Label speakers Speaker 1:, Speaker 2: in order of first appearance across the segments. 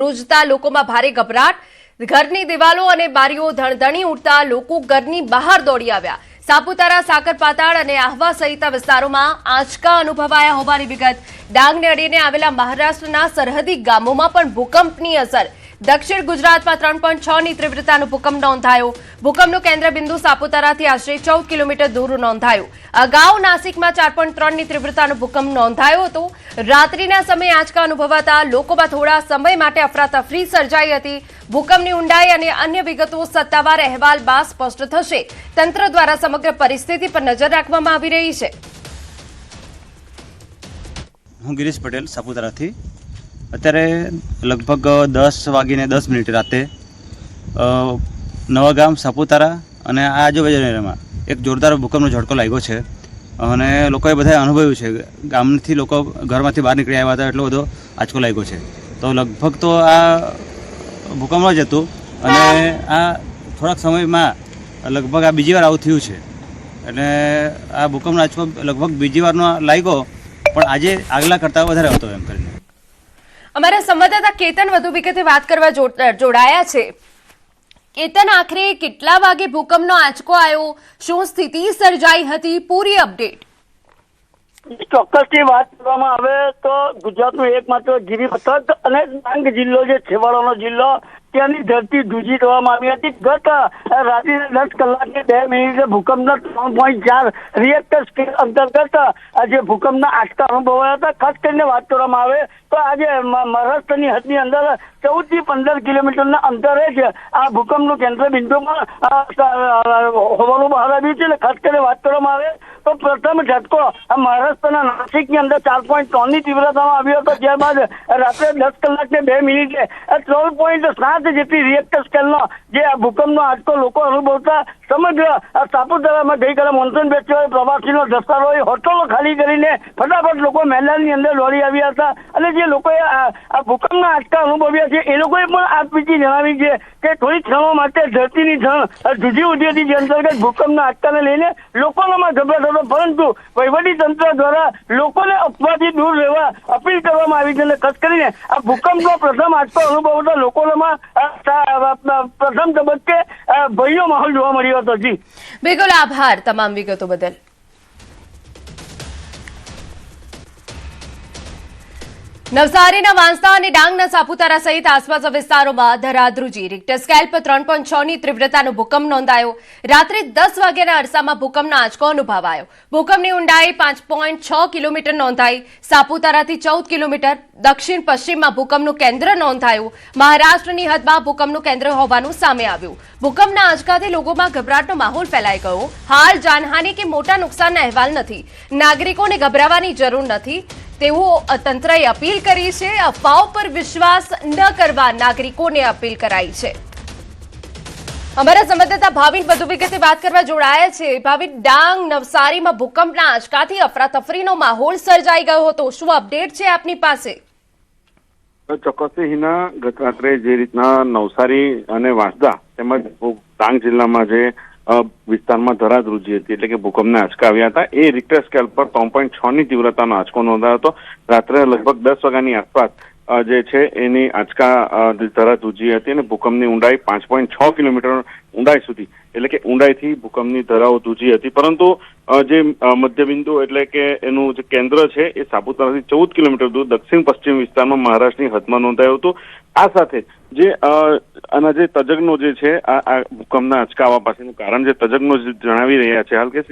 Speaker 1: રોજતા લોકોમાં ભારે ગભરાટ, ઘરની દિવાલો અને બારીઓ ધણધણી ઉઠતા લોકો ઘરની બહાર દોડી આવ્યા। સાપુતારા, સાકરપાતાળ અને આહવા સહિતના વિસ્તારોમાં આંચકા અનુભવાયા હોવાની વિગત। ડાંગને અડીને આવેલા મહારાષ્ટ્રના સરહદી ગામોમાં પણ ભૂકંપની અસર। દક્ષિણ ગુજરાતમાં 3.6ની તીવ્રતાનો ભૂકંપ નોંધાયો। ભૂકંપનું કેન્દ્રબિંદુ સાપુતારાથી આશરે 14 કિલોમીટર દૂર નોંધાયું। અગાઉ નાસિકમાં 4.3ની તીવ્રતાનો ભૂકંપ નોંધાયો હતો। રાત્રિના સમયે આંચકા અનુભવાતા લોકોમાં થોડા સમય માટે અફરાતફરી સર્જાઈ હતી। ભૂકંપની ઊંડાઈ અને અન્ય વિગતો સત્તાવાર અહેવાલ બાદ સ્પષ્ટ થશે। તંત્ર દ્વારા સમગ્ર પરિસ્થિતિ પર નજર રાખવામાં આવી રહી છે।
Speaker 2: હું ગિરીશ પટેલ સાપુતારાથી અત્યારે લગભગ 10:10 રાતે નવાગામ, સાપુતારા અને આ આજુબાજુમાં એક જોરદાર ભૂકંપનો ઝટકો લાગ્યો છે અને લોકોએ બધાએ અનુભવ્યું છે। ગામથી લોકો ઘરમાંથી બહાર નીકળી આવ્યા હતા, એટલો બધો આંચકો લાગ્યો છે। તો લગભગ તો આ ભૂકંપ જ હતું અને આ થોડાક સમયમાં લગભગ આ બીજી વાર આવું થયું છે। એટલે આ ભૂકંપનો આંચકો લગભગ બીજી વારનો લાગ્યો, પણ આજે આગલા કરતાં વધારે હતો એમ કરીને।
Speaker 1: અમારા સંવાદદાતા કેતન વધુ વિગતે વાત કરવા જોડાયા છે। કેતન, આખરે કેટલા વાગે ભૂકંપનો આંચકો આવ્યો, શું સ્થિતિ સર્જાઈ હતી, પૂરી અપડેટ?
Speaker 3: ચોક્કસથી વાત કરવામાં આવે તો ગુજરાતનું એકમાત્ર ગીરી પથક અને ડાંગ જિલ્લો જે છેવાડાનો જિલ્લો, ત્યાંની ધરતી ધ્રુજી દેવામાં આવી હતી। ગત રાત્રે 10 કલાકે 2 મિનિટે ભૂકંપના 3.4 રિએક્ટર સ્કેલ અંતર્ગત જે ભૂકંપના આંચકા અનુભવાયા હતા। ખાસ કરીને વાત કરવામાં આવે તો આજે મહારાષ્ટ્રની હદની અંદર 14 થી 15 કિલોમીટરના અંતરે જ આ ભૂકંપનું કેન્દ્ર બિંદુમાં હોવાનું બહાર આવ્યું છે। ખાસ કરીને વાત કરવામાં આવે તો પ્રથમ ઝટકો મહારાષ્ટ્રના નાસિકની અંદર 4.3ની તીવ્રતામાં આવ્યો હતો। ત્યારબાદ રાત્રે 10 કલાકે 2 મિનિટે 12.7 જેટલી રિએક્ટર સ્કેલનો જે આ ભૂકંપનો આંચકો લોકો અનુભવતા સમગ્ર સાપુતારામાં ગઈકાલે મોન્સૂન ફેસ્ટિવલ પ્રવાસીનો ધસારો હોય, હોટલો ખાલી કરીને ફટાફટ લોકો મેદાનની અંદર દોડી આવ્યા હતા। અને જે લોકોએ આ ભૂકંપના આંચકા અનુભવ્યા છે એ લોકોએ પણ આપવીતી જણાવી છે કે થોડી ક્ષણો માટે ધરતીની ધણ ધ્રુજી ઉઠી હતી, જે અંતર્ગત ભૂકંપના આંચકાને લઈને લોકોમાં ગભરાટ હતો, પરંતુ વહીવટી તંત્ર દ્વારા લોકોને અફવાથી દૂર રહેવા અપીલ કરવામાં આવી છે। અને ખાસ કરીને આ ભૂકંપનો પ્રથમ આંચકો અનુભવતા લોકોમાં પ્રથમ તબક્કે ભયનો માહોલ જોવા મળ્યો હતો। જી
Speaker 1: બિલકુલ, આભાર તમામ વિગતો બદલ। નવસારીના વાંસદા અને ડાંગના સાપુતારા સહિત આસપાસના વિસ્તારોમાં ધરાધ્રુજી, રિક્ટર સ્કેલ પર 3.6ની તીવ્રતાનો ભૂકંપ નોંધાયો। રાત્રે 10 વાગ્યાના અરસામાં ભૂકંપનો આંચકો અનુભવાયો। ભૂકંપની ઊંડાઈ 5.6 કિલોમીટર નોંધાઈ। સાપુતારાથી 14 કિલોમીટર દક્ષિણ પશ્ચિમમાં ભૂકંપનું કેન્દ્ર નોંધાયું। મહારાષ્ટ્રની હદમાં ભૂકંપનું કેન્દ્ર હોવાનું સામે આવ્યું। ભૂકંપના આંચકાથી લોકોમાં ગભરાટનો માહોલ ફેલાઈ ગયો। હાલ જાનહાનિ કે મોટા નુકસાનના અહેવાલ નથી। નાગરિકોને ગભરાવાની જરૂર નથી તેવું તંત્રએ અપીલ કરી છે। અફવાઓ પર વિશ્વાસ ન કરવા નાગરિકોને અપીલ કરાઈ છે। અમારા સંવાદદાતા ભાવિન વધુ વિગતે વાત કરવા જોડાયા છે। ભાવિન, ડાંગ, નવસારીમાં ભૂકંપના આંચકાથી અફરાતફરીનો માહોલ સર્જાઈ ગયો હતો, શું અપડેટ છે આપની પાસે?
Speaker 4: ચોક્કસથી હિના, ગત રાત્રે જે રીતના નવસારી અને વાંસદા તેમજ ડાંગ જિલ્લામાં જે વિસ્તારમાં ધરાધ્રુજી હતી, એટલે કે ભૂકંપના આંચકા આવ્યા હતા, એ રિક્ટર સ્કેલ પર 3.6ની તીવ્રતાનો આંચકો નોંધાયો હતો। રાત્રે લગભગ 10 વાગ્યાની આસપાસ જે છે એની આંચકા ધરાધ્રુજી હતી અને ભૂકંપની ઊંડાઈ 5.6 કિલોમીટર ઊંડાઈ સુધી, એટલે કે ઊંડાઈથી ભૂકંપની ધરાઓ ધ્રુજી હતી। પરંતુ જે મધ્યબિંદુ એટલે કે એનું જે કેન્દ્ર છે એ સાપુતારાથી 14 કિલોમીટર દૂર દક્ષિણ પશ્ચિમ વિસ્તારમાં મહારાષ્ટ્રની હદમાં નોંધાયું હતું। આ સાથે જે આના જે તજજ્ઞો જે છે આ ભૂકંપના આંચકા આવવા પાછળનું કારણ જે તજજ્ઞો જણાવી રહ્યા છે હાલ કે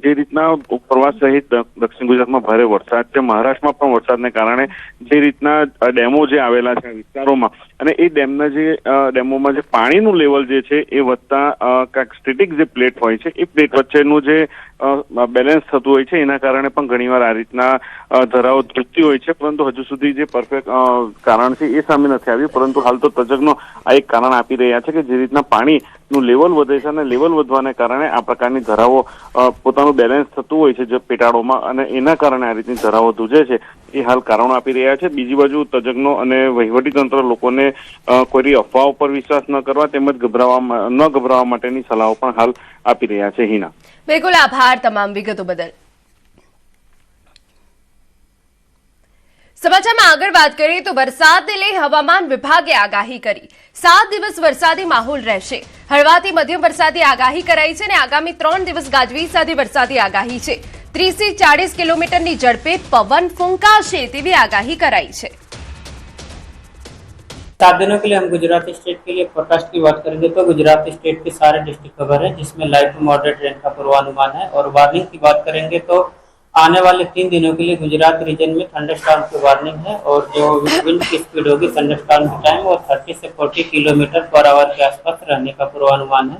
Speaker 4: જે રીતના ઉપરવાસ સહિત દક્ષિણ ગુજરાતમાં ભારે વરસાદ છે, મહારાષ્ટ્રમાં પણ વરસાદને કારણે જે રીતના ડેમો જે આવેલા છે વિસ્તારોમાં, અને એ ડેમોમાં જે પાણીનું લેવલ જે છે એ વધતા કાંઈક સ્ટેટિક જે પ્લેટ હોય છે એ પ્લેટ વચ્ચેનું જે બેલેન્સ થતું હોય છે એના કારણે પણ ઘણીવાર આ રીતના ધરાઓ ધ્રુજતી હોય છે। પરંતુ હજુ સુધી જે પરફેક્ટ કારણ છે એ સામે નથી આવ્યું, પરંતુ હાલ તો તજજ્ઞો આ એક કારણ આપી રહ્યા છે કે જે રીતના પાણીનું લેવલ વધે છે અને લેવલ વધવાને કારણે આ પ્રકારની ધરાવો પોતાનું બેલેન્સ થતું હોય છે જે પેટાળોમાં, અને એના કારણે આ રીતની ધરાવો ધ્રુજે છે, એ હાલ કારણો આપી રહ્યા છે। બીજી બાજુ તજજ્ઞો અને વહીવટીતંત્ર લોકોને કોઈ અફવાઓ પર વિશ્વાસ ન કરવા તેમજ ન ગભરાવા માટેની સલાહો પણ હાલ આપી રહ્યા છે। હિના,
Speaker 1: બિલકુલ, આભાર તમામ વિગતો બદલ। સમાચારમાં આગળ વાત કરીએ તો વરસાદને લઈ હવામાન વિભાગે આગાહી કરી 7 દિવસ વરસાદી માહોલ રહેશે. હળવાથી મધ્યમ વરસાદી આગાહી કરાઈ છે અને આગામી 3 દિવસ ગાજવીજ સાથે વરસાદી આગાહી છે. 30 થી 40 કિલોમીટરની ઝડપે પવન ફૂંકાશે તેવી આગાही कराई છે.
Speaker 5: 7 दिनों के लिए हम गुजरात स्टेट के लिए फोरकास्ट की बात करेंगे तो गुजरात स्टेट के सारे डिस्ट्रिक्ट कवर है, जिसमें लाइट टू मॉडरेट रेन का पूर्वानुमान है. और वार्निंग की बात करेंगे तो आने वाले 3 दिनों के लिए गुजरात रीजन में थंडरस्टॉर्म की वार्निंग है. और जो विंड की स्पीड होगी थंडरस्टॉर्म की टाइम वो 30 से 40 किलोमीटर पर आवर के आसपास रहने का पूर्वानुमान है.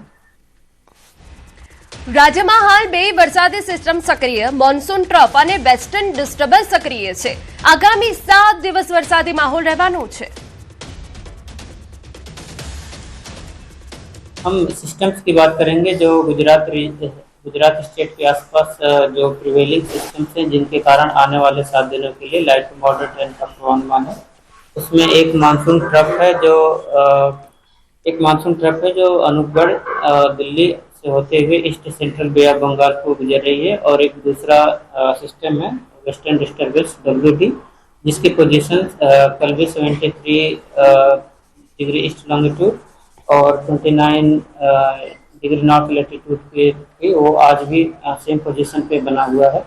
Speaker 1: રાજ્યમાં હાલ 2 વરસાદી સિસ્ટમ સક્રિય, મોન્સૂન ટ્રફ અને વેસ્ટર્ન ડિસ્ટર્બન્સ સક્રિય છે. આગામી 7 દિવસ વરસાદી માહોલ રહેવાનો છે.
Speaker 5: हम सिस्टम्स की बात करेंगे जो गुजरात स्टेट के आसपास जो प्रिवेलिंग सिस्टम्स हैं जिनके कारण आने वाले 7 दिनों के लिए लाइट टू मॉडरेट रेन का पूर्वानुमान है. उसमें एक मानसून ट्रफ है जो अनूपगढ़ दिल्ली से होते हुए east central bay of Bengal को गुजर रही है. और एक दूसरा सिस्टम है वेस्टर्न डिस्टर्बेंस WD, जिसकी पोजीशन कल भी 73 डिग्री ईस्ट लॉन्गिट्यूड और 29 डिग्री नॉर्थ लेटीट्यूड पे थी, वो आज भी सेम पोजीशन पे बना हुआ है.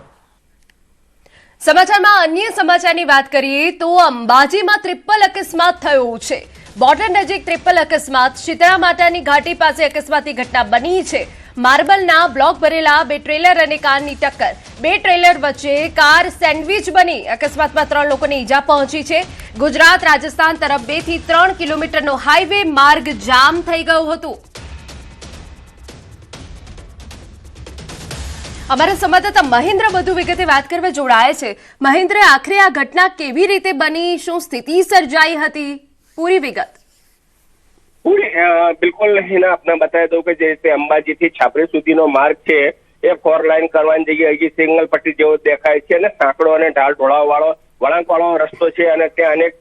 Speaker 1: સમાચારમાં અન્ય સમાચારની વાત કરીએ તો અંબાજીમાં ટ્રિપલ અકસ્માત થયો છે. બોર્ડર નજીક ટ્રિપલ અકસ્માત. શીતળા માતાની ઘાટી પાસે અકસ્માતની ઘટના બની છે. માર્બલના બ્લોક ભરેલા 2 ટ્રેલર અને કારની ટક્કર. 2 ટ્રેલર વચ્ચે કાર સેન્ડવિચ બની. અકસ્માતમાં 3 લોકોને ઈજા પહોંચી છે. ગુજરાત રાજસ્થાન તરફ 2 થી 3 કિલોમીટરનો હાઈવે માર્ગ જામ થઈ ગયો હતો. અમારા સંવાદદાતા મહેન્દ્ર વધુ વિગતે વાત કરવા જોડાય છે. મહેન્દ્ર, આખરે આ ઘટના કેવી રીતે બની, શું સ્થિતિ સર્જાઈ હતી, પૂરી વિગત.
Speaker 6: બિલકુલ હિના, આપને બતાવી દઉં કે જે રીતે અંબાજીથી છાપરી સુધીનો માર્ગ છે એ 4 લાઇન કરવાની જગ્યાએ હજી સિંગલ પટ્ટી જેવો દેખાય છે અને સાંકડો અને ઢાળ ઢોળાવ વળાંકવાળો રસ્તો છે અને ત્યાં અનેક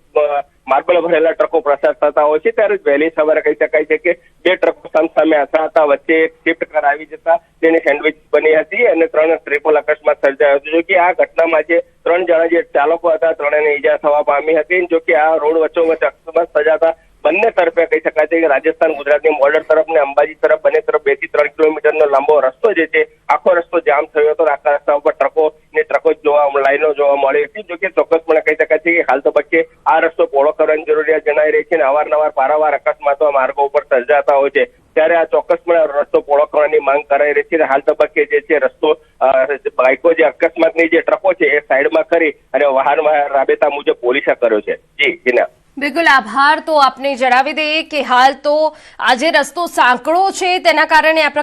Speaker 6: માર્બલ ભરેલા ટ્રકો પ્રસાર થતા હોય છે. ત્યારે વહેલી સવારે કહી શકાય છે કે 2 ટ્રકો સામસામે હતા, વચ્ચે એક શિફ્ટ કાર આવી જતા તેની સેન્ડવિચ બની હતી અને 3 ટ્રિપલ અકસ્માત સર્જાયો હતો. જો કે આ ઘટનામાં જે 3 જણા જે ચાલકો હતા, 3ને ઈજા થવા પામી હતી. જો કે આ રોડ વચ્ચોવચ્ચ અકસ્માત સર્જાતા બંને તરફે કહી શકાય છે કે રાજસ્થાન ગુજરાતની બોર્ડર તરફ ને અંબાજી તરફ બંને તરફ 2 થી 3 કિલોમીટરનો લાંબો રસ્તો જે છે આખો રસ્તો જામ થયો હતો. આખા રસ્તા ઉપર ટ્રકો લાઈનો જોવા મળી હતી. જો કે ચોક્કસપણે કહી શકાય છે કે હાલ તબક્કે આ રસ્તો પહોળો કરવાની જરૂરિયાત જણાઈ રહી છે અને અવારનવાર પારાવાર અકસ્માતો આ માર્ગો ઉપર સર્જાતા હોય છે. ત્યારે આ ચોક્કસપણે રસ્તો પહોળો કરવાની માંગ કરાઈ રહી છે. હાલ તબક્કે જે છે રસ્તો બાઇકો જે અકસ્માતની જે ટ્રકો છે એ સાઈડમાં કરી અને વાહનમાં રાબેતા મુજબ પોલીસે કર્યો છે. જી હિના.
Speaker 1: બિલકુલ આભાર. તો આપને જણાવી દઈએ કે હાલ તો આજે રસ્તો સાંકડો છે, તેના કારણે આ